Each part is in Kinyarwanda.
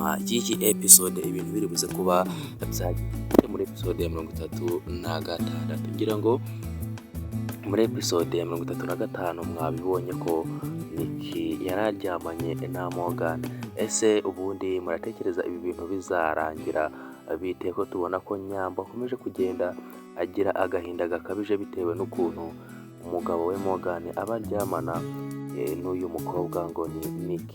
inyuma y'iki episode ibintu biri buze kuba byagiye muri episode ya 36 ngira ngo muri episode ya 35 mwabibonye ko Nick yararyamanye na Morgan. Ese ubundi muratekereza ibi bintu bizarangira bite? Ko tubona ko Nyambo akomeje kugenda agira agahinda gakabije bitewe n'ukuntu umugabo we Morgan abaryamana n'uyu mukobwa ngo ni Nick,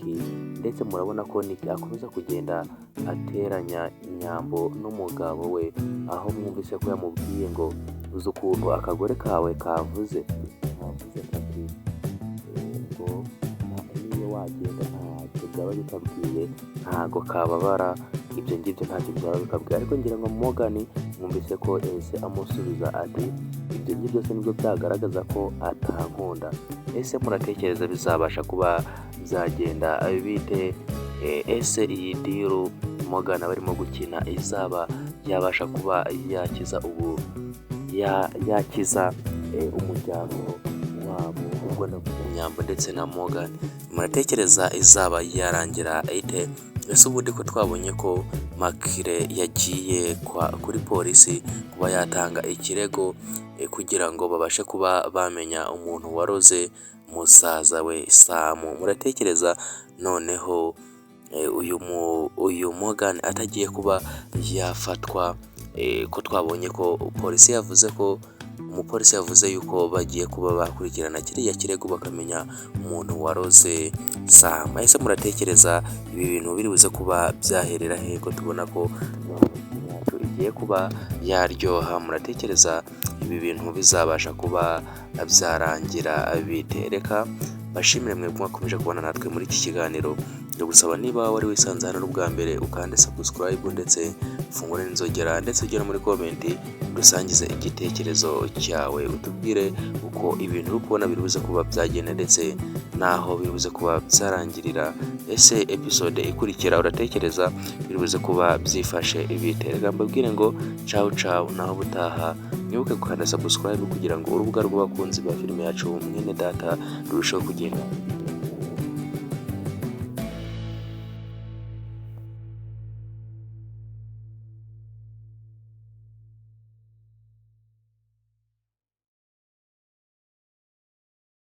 ndetse murabona ko Nick akomeza kugenda ateranya Nyambo n'umugabo we, aho mwumvise ko yamubwiye ngo uzi ukuntu akagore kawe kavuze kati ngo niyo wagenda ntacyo byaba bitabwiye, ntago kababara, ibyo ngibyo ntacyo byaba bikabwiye. Ariko ngira ngo Morgan mwumvise ko ese amusubiza ati ibyo ngibyo byose nibyo byagaragaza ko atankunda. Ese muratekereza bizabasha kuba byagenda bite? Ese iyi diru Morgan barimo gukina izaba yabasha kuba yakiza umuryango wabo ubwo na Nyambo ndetse na Morgan? Muratekereza izaba yarangira ite? Ese ubundi ko twabonye ko Makire yagiye kuri polisi kuba yatanga ikirego kugira ngo babashe kuba bamenya umuntu waroze musaza we Samu. Muratekereza noneho uyu Morgan atagiye kuba yafatwa, ko twabonye ko umupolisi yavuze yuko bagiye kuba bakurikirana kiriya kirego bakamenya umuntu waroze Samu. Ese muratekereza ibi bintu biri buze kuba byaherera he? Ko tubona ko yacu igiye kuba yaryoha. Muratekereza ibi bintu bizabasha kuba byarangira bite? Reka bashimire mwe mwakomeje kubona natwe muri iki kiganiro. Ndagusaba niba wari wisanze hano n'ubwa mbere ukande subscribe ndetse ufungure n'inzogera, ndetse ugera muri comment dusangize igitekerezo cyawe, utubwire uko ibintu uri kubona biri buze kuba byagenda ndetse naho biri buze kuba byarangirira. Ese episode ikurikira uratekereza biri buze kuba byifashe bite? Reka mbabwire ngo ciao naho butaha. Mwibuke gukanda subscribe kugira ngo urubuga rw'abakunzi ba filime yacu Mwene Data rurusheho kugenda